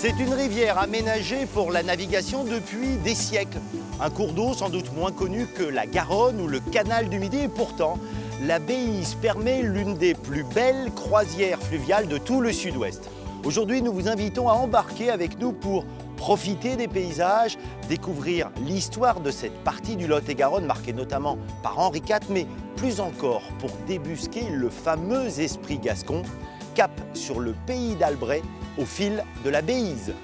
C'est une rivière aménagée pour la navigation depuis des siècles. Un cours d'eau sans doute moins connu que la Garonne ou le canal du Midi. Et pourtant, la Béise permet l'une des plus belles croisières fluviales de tout le sud-ouest. Aujourd'hui, nous vous invitons à embarquer avec nous pour profiter des paysages, découvrir l'histoire de cette partie du Lot-et-Garonne marquée notamment par Henri IV, mais plus encore pour débusquer le fameux esprit gascon, cap sur le pays d'Albret au fil de la Béise.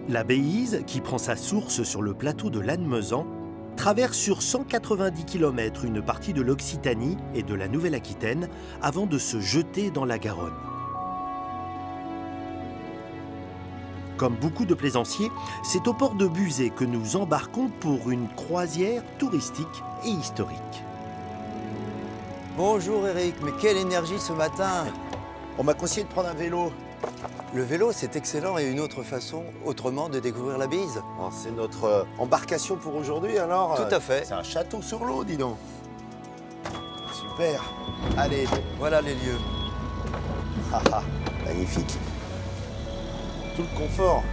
La Béise, qui prend sa source sur le plateau de Lannemezan, traverse sur 190 km une partie de l'Occitanie et de la Nouvelle-Aquitaine avant de se jeter dans la Garonne. Comme beaucoup de plaisanciers, c'est au port de Buzet que nous embarquons pour une croisière touristique et historique. Bonjour Eric, mais quelle énergie ce matin! On m'a conseillé de prendre un vélo. Le vélo, c'est excellent et une autre façon, autrement, de découvrir la Béise. C'est notre embarcation pour aujourd'hui alors. Tout à fait. C'est un château sur l'eau, dis donc. Super. Allez. Voilà les lieux. Magnifique. Tout le confort.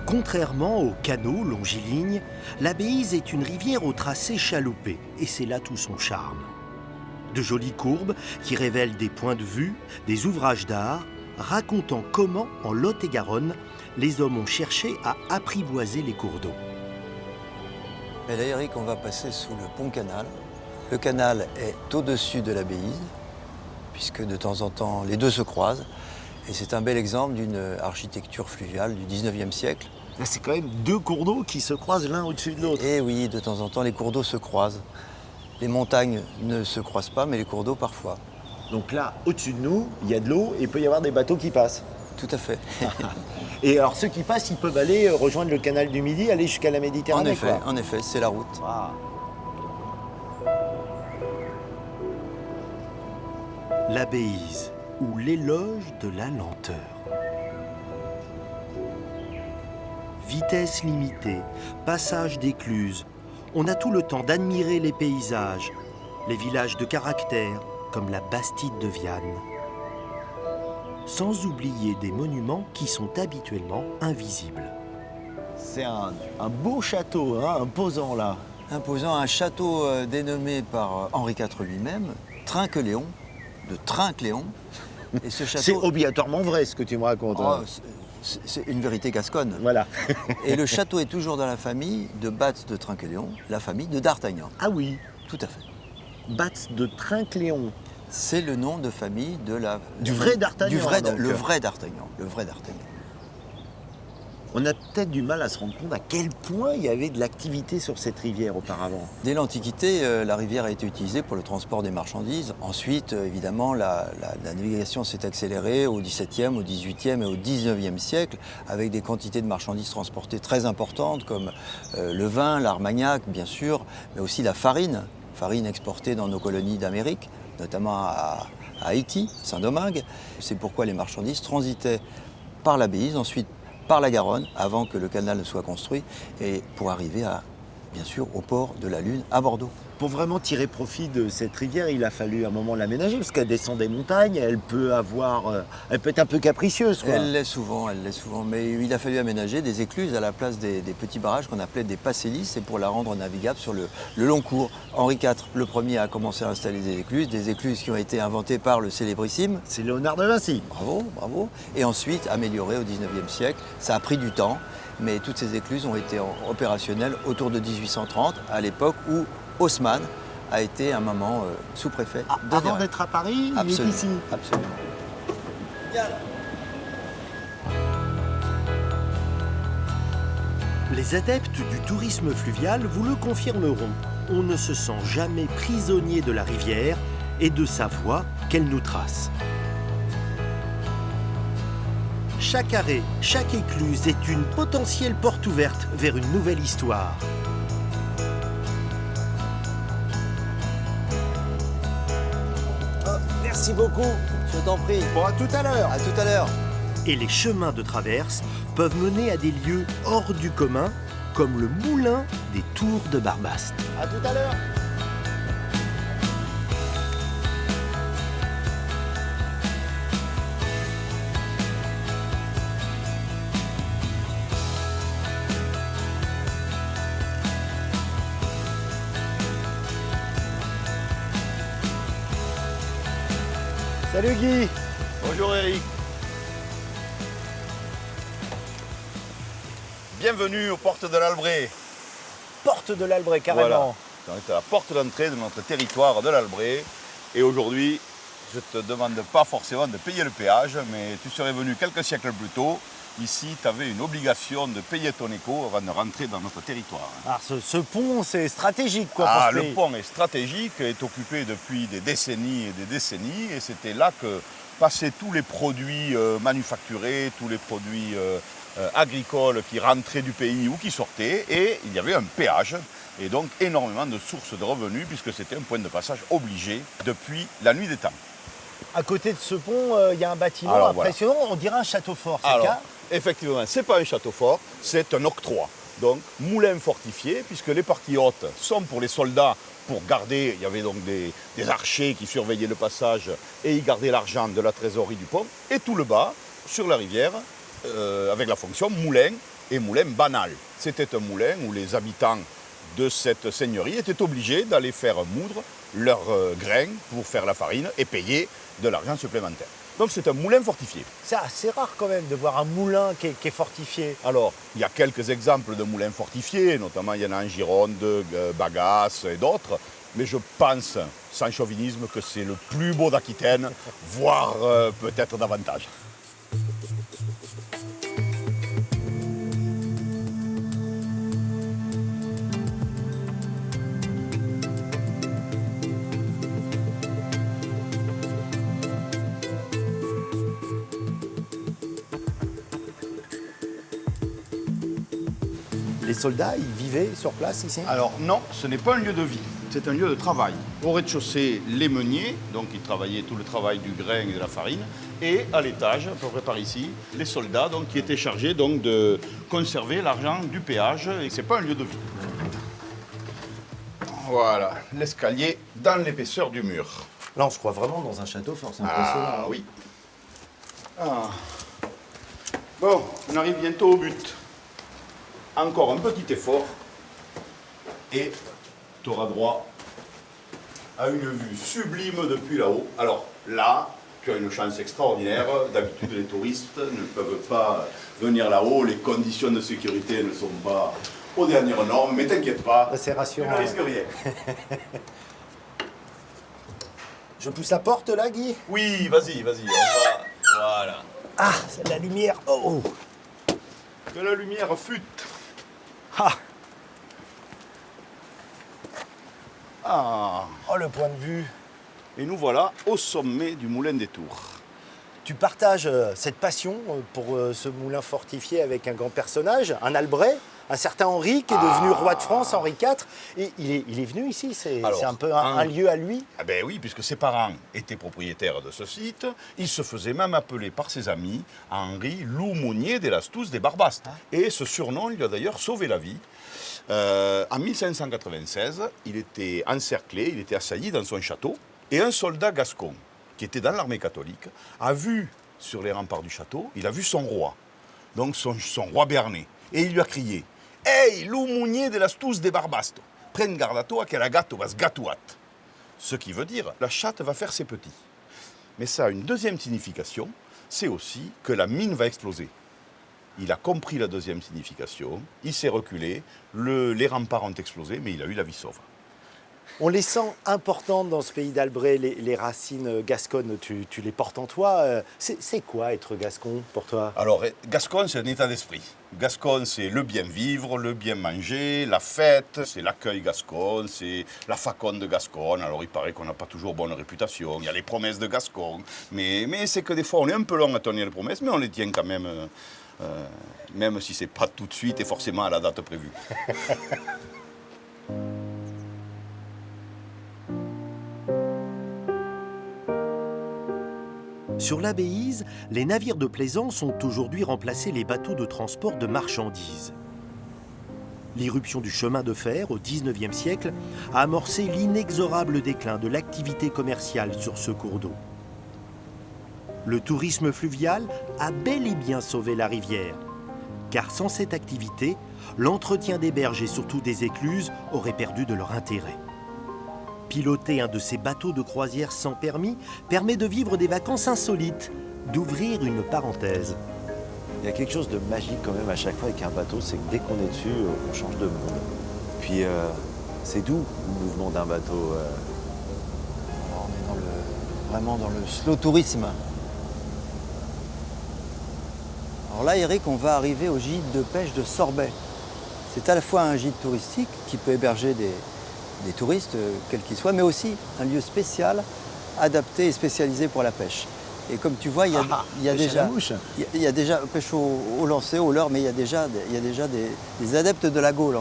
Contrairement aux canaux longilignes, la Béise est une rivière au tracé chaloupé, et c'est là tout son charme. De jolies courbes qui révèlent des points de vue, des ouvrages d'art, racontant comment, en Lot-et-Garonne, les hommes ont cherché à apprivoiser les cours d'eau. Et là, Eric, on va passer sous le pont-canal. Le canal est au-dessus de la Béise, puisque de temps en temps, les deux se croisent. Et c'est un bel exemple d'une architecture fluviale du 19e siècle. Là, c'est quand même deux cours d'eau qui se croisent l'un au-dessus de l'autre. Et oui, de temps en temps, les cours d'eau se croisent. Les montagnes ne se croisent pas, mais les cours d'eau parfois. Donc là, au-dessus de nous, il y a de l'eau et il peut y avoir des bateaux qui passent. Tout à fait. Et alors ceux qui passent, ils peuvent aller rejoindre le canal du Midi, aller jusqu'à la Méditerranée. En effet, c'est la route. Ah. La Béise, ou l'éloge de la lenteur. Vitesse limitée, passage d'écluses. On a tout le temps d'admirer les paysages, les villages de caractère, comme la Bastide de Viane. Sans oublier des monuments qui sont habituellement invisibles. C'est un beau château, hein, imposant là. Imposant un château dénommé par Henri IV lui-même, Trinqueléon, de Trinqueléon. Et ce château... C'est obligatoirement vrai ce que tu me racontes. Oh, c'est une vérité gasconne. Voilà. Et le château est toujours dans la famille de Batz de Trinqueléon, la famille de D'Artagnan. Ah oui. Tout à fait. Batz de Trinqueléon. C'est le nom de famille de la... Du vrai D'Artagnan. Le vrai D'Artagnan. Le vrai D'Artagnan. On a peut-être du mal à se rendre compte à quel point il y avait de l'activité sur cette rivière auparavant. Dès l'Antiquité, la rivière a été utilisée pour le transport des marchandises. Ensuite, évidemment, la navigation s'est accélérée au XVIIe, au XVIIIe et au XIXe siècle, avec des quantités de marchandises transportées très importantes, comme le vin, l'armagnac, bien sûr, mais aussi la farine exportée dans nos colonies d'Amérique, notamment à Haïti, Saint-Domingue. C'est pourquoi les marchandises transitaient par la Béise, ensuite par la Garonne, avant que le canal ne soit construit, et pour arriver bien sûr, au port de la Lune, à Bordeaux. Pour vraiment tirer profit de cette rivière, il a fallu un moment l'aménager, parce qu'elle descend des montagnes, elle peut être un peu capricieuse, quoi. Elle l'est souvent, mais il a fallu aménager des écluses à la place des petits barrages qu'on appelait des passélis, et pour la rendre navigable sur le long cours. Henri IV, le premier, a commencé à installer des écluses qui ont été inventées par le célébrissime. C'est Léonard de Vinci. Bravo, bravo. Et ensuite, améliorées au XIXe siècle. Ça a pris du temps, mais toutes ces écluses ont été opérationnelles autour de 1830, à l'époque où Haussmann a été un moment sous-préfet. Avant d'être à Paris, il est ici. Absolument. Les adeptes du tourisme fluvial vous le confirmeront. On ne se sent jamais prisonnier de la rivière et de sa voie qu'elle nous trace. Chaque arrêt, chaque écluse est une potentielle porte ouverte vers une nouvelle histoire. Merci beaucoup. Je t'en prie. Bon, à tout à l'heure. À tout à l'heure. Et les chemins de traverse peuvent mener à des lieux hors du commun, comme le moulin des Tours de Barbaste. À tout à l'heure. Salut Guy. Bonjour Eric. Bienvenue aux portes de l'Albret. Porte de l'Albret, carrément. Voilà. On est à la porte d'entrée de notre territoire de l'Albret. Et aujourd'hui, je ne te demande pas forcément de payer le péage, mais tu serais venu quelques siècles plus tôt. Ici, tu avais une obligation de payer ton écho avant de rentrer dans notre territoire. Alors ce pont, c'est stratégique quoi pour ce Le pays. pont est stratégique, est occupé depuis des décennies et des décennies. Et c'était là que passaient tous les produits manufacturés, tous les produits agricoles qui rentraient du pays ou qui sortaient. Et il y avait un péage et donc énormément de sources de revenus puisque c'était un point de passage obligé depuis la nuit des temps. À côté de ce pont, il y a un bâtiment Alors, impressionnant, on dirait un château fort, c'est le cas? Effectivement, ce n'est pas un château fort, c'est un octroi. Donc, moulin fortifié, puisque les parties hautes sont pour les soldats, pour garder, il y avait donc des archers qui surveillaient le passage et ils gardaient l'argent de la trésorerie du pont. Et tout le bas, sur la rivière, avec la fonction moulin et moulin banal. C'était un moulin où les habitants de cette seigneurie étaient obligés d'aller faire moudre leurs grains pour faire la farine et payer de l'argent supplémentaire. Donc c'est un moulin fortifié. C'est assez rare quand même de voir un moulin qui est fortifié. Alors, il y a quelques exemples de moulins fortifiés, notamment il y en a en Gironde, Bagasse et d'autres, mais je pense, sans chauvinisme, que c'est le plus beau d'Aquitaine, voire peut-être davantage. Les soldats, ils vivaient sur place ici? Alors non, ce n'est pas un lieu de vie, c'est un lieu de travail. Au rez-de-chaussée, les meuniers, donc ils travaillaient tout le travail du grain et de la farine, et à l'étage, à peu près par ici, les soldats donc, qui étaient chargés donc, de conserver l'argent du péage, et ce n'est pas un lieu de vie. Voilà, l'escalier dans l'épaisseur du mur. Là, on se croit vraiment dans un château fort, c'est impressionnant. Ah oui. Ah. Bon, on arrive bientôt au but. Encore un petit effort et tu auras droit à une vue sublime depuis là-haut. Alors là, tu as une chance extraordinaire. D'habitude, les touristes ne peuvent pas venir là-haut. Les conditions de sécurité ne sont pas aux dernières normes. Mais t'inquiète pas, C'est rassurant. tu ne risques rien. Je pousse la porte là, Guy? Oui, vas-y, on va. Voilà. Ah, c'est de la lumière. Oh, oh. Que la lumière fute. Ah. Ah. Oh, le point de vue. Et nous voilà au sommet du moulin des Tours. Tu partages cette passion pour ce moulin fortifié avec un grand personnage, un Albret, un certain Henri qui est devenu roi de France, Henri IV. Et il est venu ici, c'est un peu un lieu à lui. Ah ben oui, puisque ses parents étaient propriétaires de ce site, il se faisait même appeler par ses amis Henri Loumonier de las Tous des Barbastes. Et ce surnom lui a d'ailleurs sauvé la vie. En 1596, il était encerclé, il était assailli dans son château, et un soldat gascon, qui était dans l'armée catholique, a vu sur les remparts du château, il a vu son roi, donc son roi Bernet, et il lui a crié « Hey, Loumonier de las Tous des Barbastes, prenne garde à toi que la gato va se gatuat ». Ce qui veut dire « la chatte va faire ses petits ». Mais ça a une deuxième signification, c'est aussi que la mine va exploser. Il a compris la deuxième signification, il s'est reculé, les remparts ont explosé, mais il a eu la vie sauve. On les sent importantes dans ce pays d'Albret, les racines gasconnes, tu les portes en toi. C'est quoi être gascon pour toi? Alors, Gascogne, c'est un état d'esprit. Gascogne, c'est le bien vivre, le bien manger, la fête, c'est l'accueil gascon, c'est la faconne de Gascogne. Alors, il paraît qu'on n'a pas toujours bonne réputation, il y a les promesses de Gascogne, mais c'est que des fois, on est un peu long à tenir les promesses, mais on les tient quand même si c'est pas tout de suite et forcément à la date prévue. Sur la Béise, les navires de plaisance ont aujourd'hui remplacé les bateaux de transport de marchandises. L'irruption du chemin de fer au XIXe siècle a amorcé l'inexorable déclin de l'activité commerciale sur ce cours d'eau. Le tourisme fluvial a bel et bien sauvé la rivière, car sans cette activité, l'entretien des berges et surtout des écluses aurait perdu de leur intérêt. Piloter un de ces bateaux de croisière sans permis permet de vivre des vacances insolites, d'ouvrir une parenthèse. Il y a quelque chose de magique quand même à chaque fois avec un bateau, c'est que dès qu'on est dessus, on change de monde. Puis c'est doux le mouvement d'un bateau. Alors, on est vraiment dans le slow tourisme. Alors là, Eric, on va arriver au gîte de pêche de Sorbet. C'est à la fois un gîte touristique qui peut héberger des touristes, quels qu'ils soient, mais aussi un lieu spécial, adapté et spécialisé pour la pêche. Et comme tu vois, il y a déjà pêche au lancer, au leurre, mais il y a déjà des adeptes de la Gaule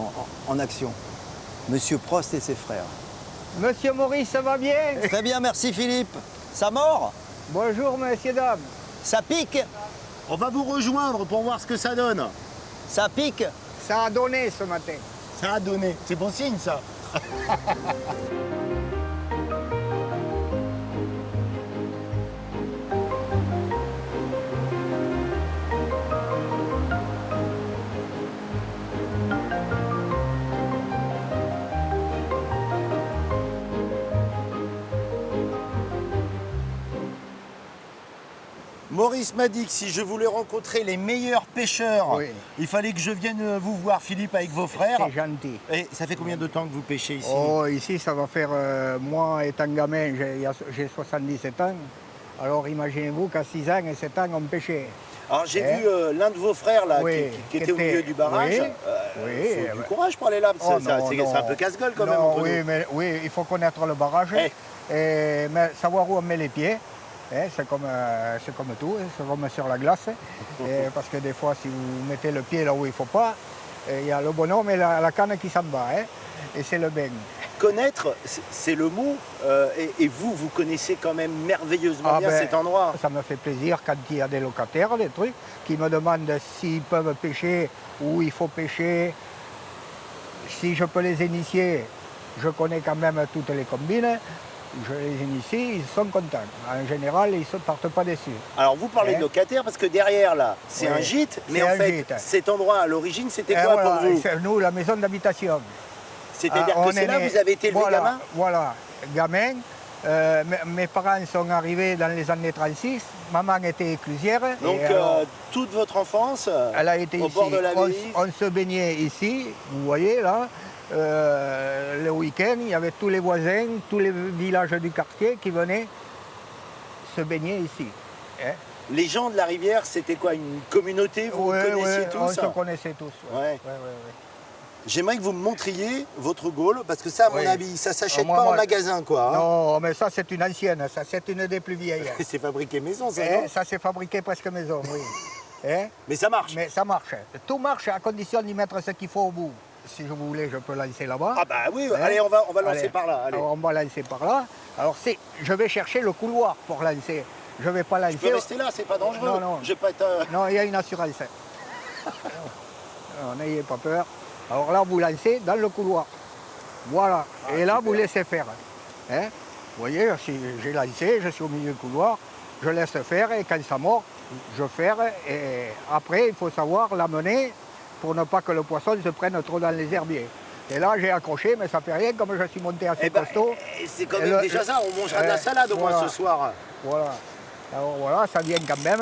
en action. Monsieur Prost et ses frères. Monsieur Maurice, ça va bien? Très bien, merci Philippe. Ça mord? Bonjour, messieurs, dames. Ça pique? On va vous rejoindre pour voir ce que ça donne. Ça pique? Ça a donné ce matin. Ça a donné. C'est bon signe, ça. Maurice m'a dit que si je voulais rencontrer les meilleurs pêcheurs, Oui. il fallait que je vienne vous voir, Philippe, avec vos frères. C'est gentil. Et ça fait combien de temps que vous pêchez ici? Oh, ici, ça va faire, moi, étant gamin, j'ai 77 ans. Alors imaginez-vous qu'à 6 ans et 7 ans, on pêchait. Alors j'ai vu l'un de vos frères là, Oui, qui était au milieu du barrage. Oui. Faut du courage pour aller là, parce que Oh, c'est un peu casse-gueule quand même. Non, entre oui, nous. mais oui, il faut connaître le barrage Eh. mais savoir où on met les pieds. C'est comme tout, c'est comme sur la glace. Parce que des fois, si vous mettez le pied là où il ne faut pas, il y a le bonhomme et la canne qui s'en va. Et c'est le bain. Connaître, c'est le mot. Et vous connaissez quand même merveilleusement bien cet endroit. Ça me fait plaisir quand il y a des locataires, des trucs, qui me demandent s'ils peuvent pêcher, où il faut pêcher. Si je peux les initier, je connais quand même toutes les combines. Je les initie, ils sont contents. En général, ils ne partent pas déçus. Alors vous parlez de locataire parce que derrière là, c'est un gîte, mais en fait, gîte. Cet endroit à l'origine, c'était Et quoi voilà, pour vous? c'est nous, la maison d'habitation. C'est-à-dire que c'est là que vous avez été élevé gamin? Voilà, gamin. Mes parents sont arrivés dans les années 36. Maman était éclusière. Donc et alors, toute votre enfance elle a été au ici. bord de la Béise. On se baignait ici, vous voyez là. Le week-end, il y avait tous les voisins, tous les villages du quartier qui venaient se baigner ici. Les gens de la rivière, c'était quoi, une communauté? Vous connaissiez tous? On se connaissait tous. Ouais. J'aimerais que vous me montriez votre Gaule, parce que ça, à mon avis, ça s'achète pas en magasin, quoi. Hein. Non, mais ça, c'est une ancienne, ça, c'est une des plus vieilles. C'est fabriqué maison, ça, non? Ça, c'est fabriqué presque maison, oui. Mais ça marche. Mais ça marche. Tout marche à condition d'y mettre ce qu'il faut au bout. Si je voulais, je peux lancer là-bas. Ah bah oui, allez, on va lancer par là. Allez. Alors, on va lancer par là. Alors, je vais chercher le couloir pour lancer. Je ne vais pas lancer. Je peux rester là, c'est pas dangereux. Non. Je vais pas être... Non, il y a une assurance. N'ayez pas peur. Alors là, vous lancez dans le couloir. Voilà. Et là, vous laissez faire. Vous voyez, si j'ai lancé, je suis au milieu du couloir, je laisse faire et quand ça mord, je ferme. Et après, il faut savoir l'amener pour ne pas que le poisson se prenne trop dans les herbiers. Et là, j'ai accroché, mais ça fait rien, comme je suis monté assez costaud. C'est quand même déjà ça, on mangera de la salade au moins ce soir. Voilà. Alors voilà, ça vient quand même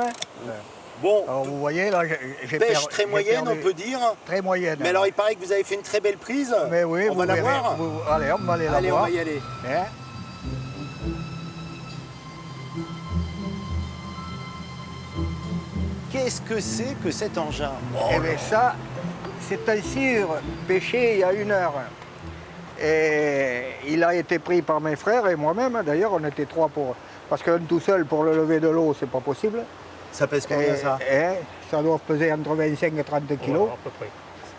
Bon, Alors vous voyez, là, j'ai pêche très moyenne, on peut dire. Très moyenne. Mais alors, il paraît que vous avez fait une très belle prise. Mais oui, on va la voir. Allez, on va aller la Allez, on voir. va y aller. Hein? Qu'est-ce que c'est que cet engin? Eh bien ça, c'est un cire pêché il y a 1 heure. Et il a été pris par mes frères et moi-même. D'ailleurs, on était 3 pour... Parce qu'un tout seul, pour le lever de l'eau, c'est pas possible. Ça pèse combien ça? Ça doit peser entre 25 et 30 kilos. à peu près.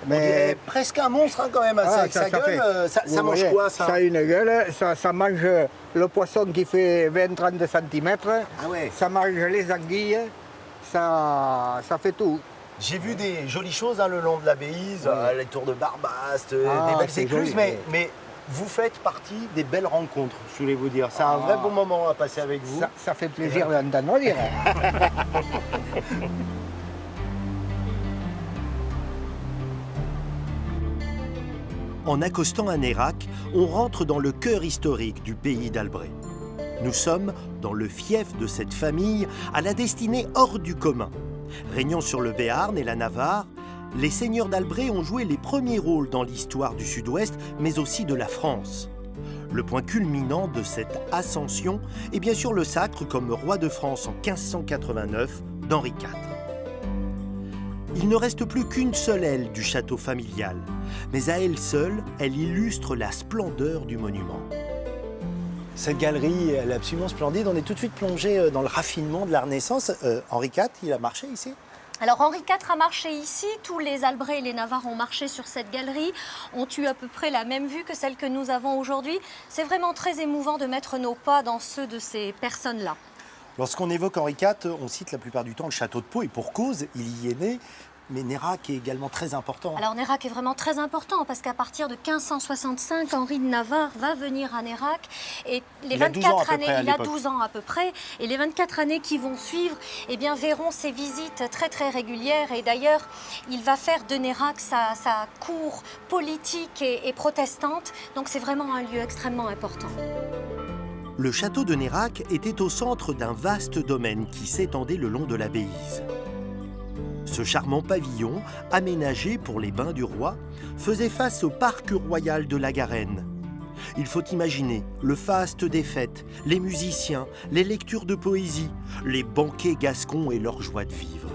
On dirait presque un monstre hein, quand même, avec sa gueule. Ça Vous mange voyez, quoi ça? Ça a une gueule, ça mange le poisson qui fait 20-30 cm, Ah ouais. ça mange les anguilles, ça fait tout. J'ai vu des jolies choses hein, le long de la Béise, les tours de Barbaste, des belles c'est écluses, joli, mais vous faites partie des belles rencontres, je voulais vous dire. C'est un vrai bon moment à passer avec vous. Ça fait plaisir d'entendre dire. En accostant à Nérac, on rentre dans le cœur historique du pays d'Albret. Nous sommes dans le fief de cette famille à la destinée hors du commun. Régnant sur le Béarn et la Navarre, les seigneurs d'Albret ont joué les premiers rôles dans l'histoire du Sud-Ouest, mais aussi de la France. Le point culminant de cette ascension est bien sûr le sacre comme roi de France en 1589 d'Henri IV. Il ne reste plus qu'une seule aile du château familial, mais à elle seule, elle illustre la splendeur du monument. Cette galerie, elle est absolument splendide. On est tout de suite plongé dans le raffinement de la Renaissance. Henri IV, il a marché ici? Alors Henri IV a marché ici, tous les Albrets et les Navarres ont marché sur cette galerie, ont eu à peu près la même vue que celle que nous avons aujourd'hui. C'est vraiment très émouvant de mettre nos pas dans ceux de ces personnes-là. Lorsqu'on évoque Henri IV, on cite la plupart du temps le château de Pau, et pour cause, il y est né. Mais Nérac est également très important. Alors Nérac est vraiment très important parce qu'à partir de 1565, Henri de Navarre va venir à Nérac et les 24 années, il a 12 ans à peu près, et les 24 années qui vont suivre, eh bien, verront ses visites très très régulières et d'ailleurs, il va faire de Nérac sa cour politique et protestante, donc c'est vraiment un lieu extrêmement important. Le château de Nérac était au centre d'un vaste domaine qui s'étendait le long de la Béise. Ce charmant pavillon, aménagé pour les bains du roi, faisait face au parc royal de la Garenne. Il faut imaginer le faste des fêtes, les musiciens, les lectures de poésie, les banquets gascons et leur joie de vivre.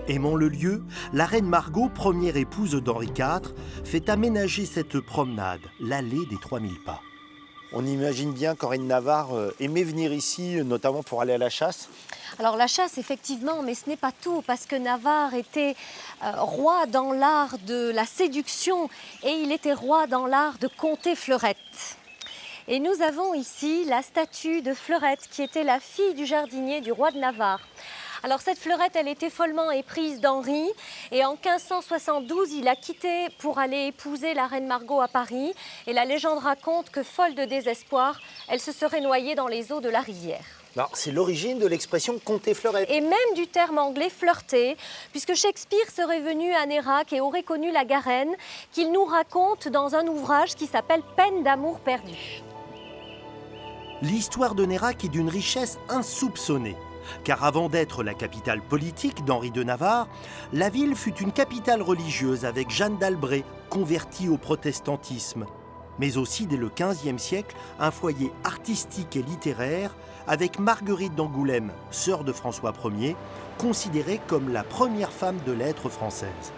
Aimant le lieu, la reine Margot, première épouse d'Henri IV, fait aménager cette promenade, l'allée des 3000 pas. On imagine bien qu'Henri de Navarre aimait venir ici, notamment pour aller à la chasse. Alors la chasse, effectivement, mais ce n'est pas tout, parce que Navarre était roi dans l'art de la séduction et il était roi dans l'art de conter Fleurette. Et nous avons ici la statue de Fleurette, qui était la fille du jardinier du roi de Navarre. Alors cette Fleurette, elle était follement éprise d'Henri et en 1572, il a quitté pour aller épouser la reine Margot à Paris. Et la légende raconte que, folle de désespoir, elle se serait noyée dans les eaux de la rivière. C'est l'origine de l'expression conter Fleurette. Et même du terme anglais flirter, puisque Shakespeare serait venu à Nérac et aurait connu la Garenne, qu'il nous raconte dans un ouvrage qui s'appelle Peine d'amour perdu. L'histoire de Nérac est d'une richesse insoupçonnée. Car avant d'être la capitale politique d'Henri de Navarre, la ville fut une capitale religieuse avec Jeanne d'Albret, convertie au protestantisme. Mais aussi, dès le XVe siècle, un foyer artistique et littéraire avec Marguerite d'Angoulême, sœur de François Ier, considérée comme la première femme de lettres française.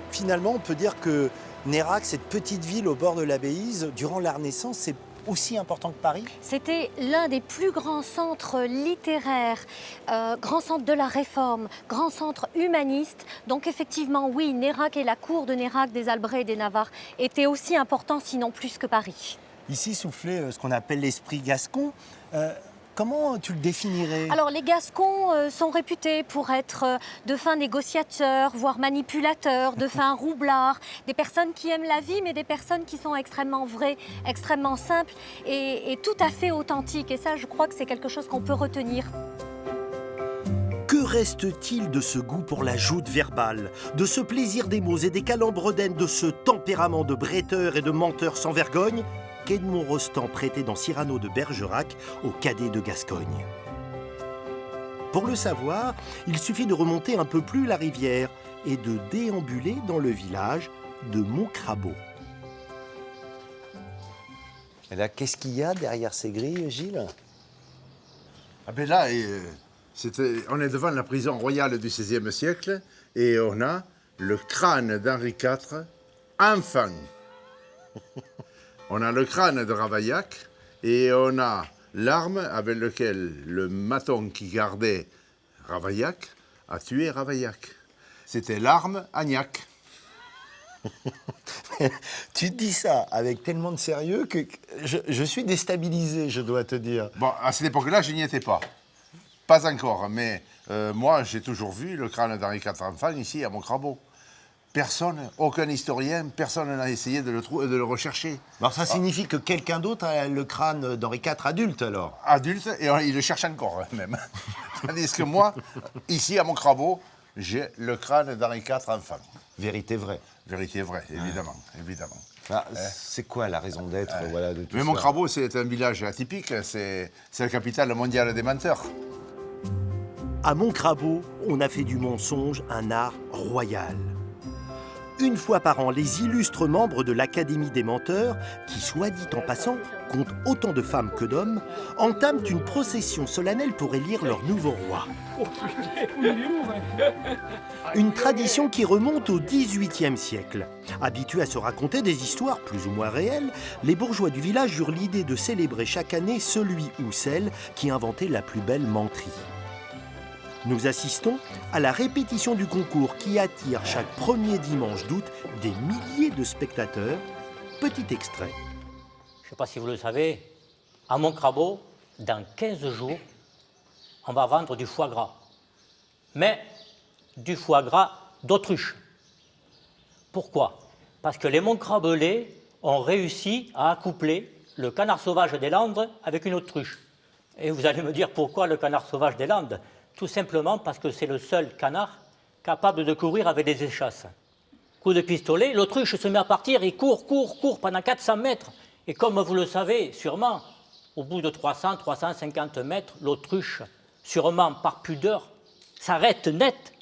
Finalement, on peut dire que Nérac, cette petite ville au bord de la Béise, durant la Renaissance, c'est aussi important que Paris? C'était l'un des plus grands centres littéraires, grand centre de la Réforme, grand centre humaniste. Donc effectivement, oui, Nérac et la cour de Nérac des Albrets et des Navarres étaient aussi importants, sinon plus que Paris. Ici soufflait ce qu'on appelle l'esprit gascon. Comment tu le définirais? Alors les Gascons sont réputés pour être de fins négociateurs, voire manipulateurs, de fins roublards, des personnes qui aiment la vie, mais des personnes qui sont extrêmement vraies, extrêmement simples et tout à fait authentiques. Et ça, je crois que c'est quelque chose qu'on peut retenir. Que reste-t-il de ce goût pour la joute verbale, de ce plaisir des mots et des calembredaines, de ce tempérament de bretteur et de menteur sans vergogne qu'Edmond Rostand prêtait dans Cyrano de Bergerac au cadet de Gascogne? Pour le savoir, il suffit de remonter un peu plus la rivière et de déambuler dans le village de Montcrabeau. Et là, qu'est-ce qu'il y a derrière ces grilles, Gilles? Ah ben là, on est devant la prison royale du XVIe siècle et on a le crâne d'Henri IV, enfant. On a le crâne de Ravaillac et on a l'arme avec laquelle le maton qui gardait Ravaillac a tué Ravaillac. C'était l'arme Agnac. Tu dis ça avec tellement de sérieux que je suis déstabilisé, je dois te dire. Bon, à cette époque-là, je n'y étais pas. Pas encore, mais moi, j'ai toujours vu le crâne d'Henri IV enfant ici à Montcrabeau. Personne, aucun historien, personne n'a essayé de le rechercher. Alors ça signifie que quelqu'un d'autre a le crâne d'Henri IV adulte alors? Adulte, et il le cherche encore même. Tandis que moi, ici à Montcrabeau, j'ai le crâne d'Henri IV enfant. Vérité vraie. Vérité vraie, évidemment, évidemment. Ah, c'est quoi la raison d'être voilà, de tout Mais ça? Montcrabeau, c'est un village atypique, c'est la capitale mondiale des menteurs. À Montcrabeau, on a fait du mensonge un art royal. Une fois par an, les illustres membres de l'Académie des menteurs, qui, soit dit en passant, comptent autant de femmes que d'hommes, entament une procession solennelle pour élire leur nouveau roi. Une tradition qui remonte au XVIIIe siècle. Habitués à se raconter des histoires plus ou moins réelles, les bourgeois du village eurent l'idée de célébrer chaque année celui ou celle qui inventait la plus belle menterie. Nous assistons à la répétition du concours qui attire chaque premier dimanche d'août des milliers de spectateurs. Petit extrait. Je ne sais pas si vous le savez, à Montcrabeau, dans 15 jours, on va vendre du foie gras. Mais du foie gras d'autruche. Pourquoi? Parce que les Montcrabelais ont réussi à accoupler le canard sauvage des Landes avec une autruche. Et vous allez me dire pourquoi le canard sauvage des Landes? Tout simplement parce que c'est le seul canard capable de courir avec des échasses. Coup de pistolet, l'autruche se met à partir, il court pendant 400 mètres. Et comme vous le savez, sûrement, au bout de 300-350 mètres, l'autruche, sûrement par pudeur, s'arrête net,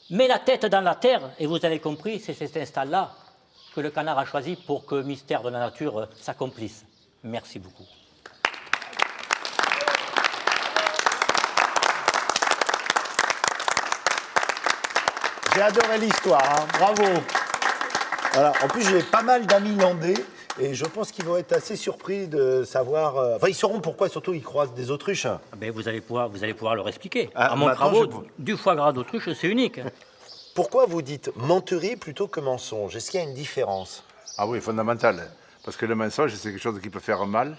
met la tête dans la terre, et vous avez compris, c'est cet instant-là que le canard a choisi pour que le mystère de la nature s'accomplisse. Merci beaucoup. J'ai adoré l'histoire, hein. Bravo. Voilà. En plus, j'ai pas mal d'amis landais et je pense qu'ils vont être assez surpris de savoir. Enfin, ils sauront pourquoi, surtout, ils croisent des autruches. Ben, vous allez pouvoir leur expliquer. Ah, à Montcrabeau, maintenant, du foie gras d'autruche, c'est unique. Pourquoi vous dites menterie plutôt que mensonge? Est-ce qu'il y a une différence? Ah oui, fondamental. Parce que le mensonge, c'est quelque chose qui peut faire mal,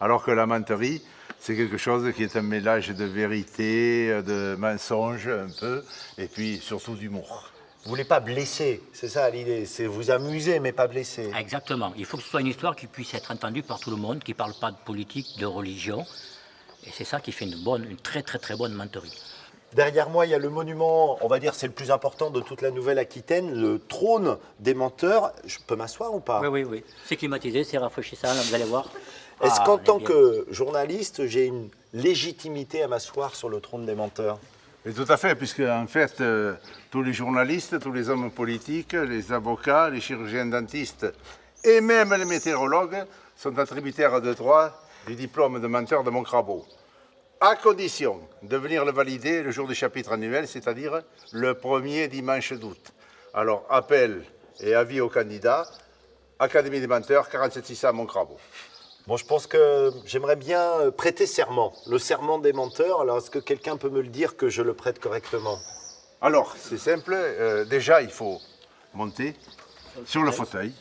alors que la menterie, c'est quelque chose qui est un mélange de vérité, de mensonge un peu, et puis surtout d'humour. Vous voulez pas blesser, c'est ça l'idée, c'est vous amuser mais pas blesser. Exactement. Il faut que ce soit une histoire qui puisse être entendue par tout le monde, qui ne parle pas de politique, de religion. Et c'est ça qui fait une très très très bonne menterie. Derrière moi, il y a le monument, on va dire c'est le plus important de toute la Nouvelle-Aquitaine, le trône des menteurs. Je peux m'asseoir ou pas? Oui. C'est climatisé, c'est rafraîchissant, là, vous allez voir. Est-ce qu'en tant que journaliste, j'ai une légitimité à m'asseoir sur le trône des menteurs? Et tout à fait, puisque en fait, tous les journalistes, tous les hommes politiques, les avocats, les chirurgiens dentistes et même les météorologues sont attributaires de droit du diplôme de menteur de Montcrabeau, à condition de venir le valider le jour du chapitre annuel, c'est-à-dire le premier dimanche d'août. Alors, appel et avis aux candidats, Académie des menteurs, 47-600 à Montcrabeau. Bon, je pense que j'aimerais bien prêter serment, le serment des menteurs. Alors, est-ce que quelqu'un peut me le dire que je le prête correctement? Alors, c'est simple. Déjà, il faut monter sur le fauteuil,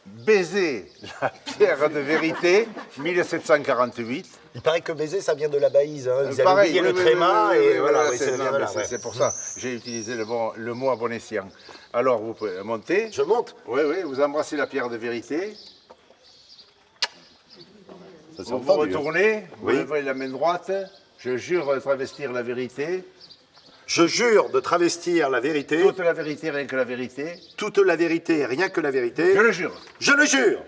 baiser la pierre de vérité, 1748. Il paraît que baiser, ça vient de la Baïse. Hein. Ils avaient Pareil, oublié le tréma et voilà, oui, c'est ça vient de là, ouais. c'est pour ça que j'ai utilisé le mot à bon escient. Alors, vous pouvez monter. Je monte? Oui, vous embrassez la pierre de vérité. Vous entendu, retournez, vous oui. levez la main droite. Je jure de travestir la vérité. Je jure de travestir la vérité. Toute la vérité, rien que la vérité. Toute la vérité, rien que la vérité. Je le jure. Je le jure.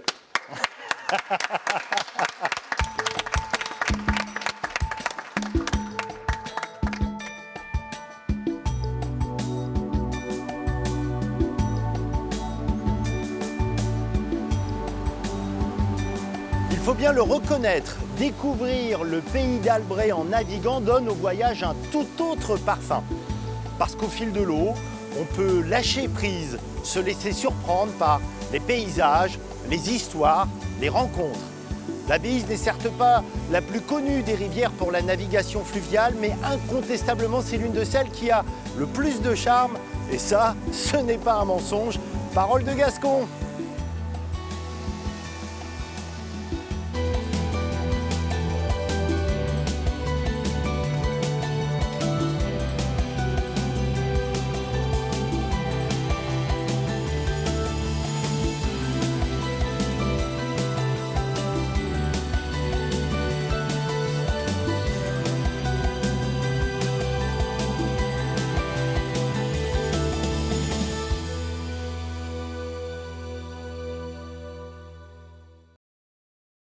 faut bien le reconnaître, découvrir le pays d'Albret en naviguant donne au voyage un tout autre parfum. Parce qu'au fil de l'eau, on peut lâcher prise, se laisser surprendre par les paysages, les histoires, les rencontres. La Béise n'est certes pas la plus connue des rivières pour la navigation fluviale, mais incontestablement c'est l'une de celles qui a le plus de charme. Et ça, ce n'est pas un mensonge. Parole de Gascon!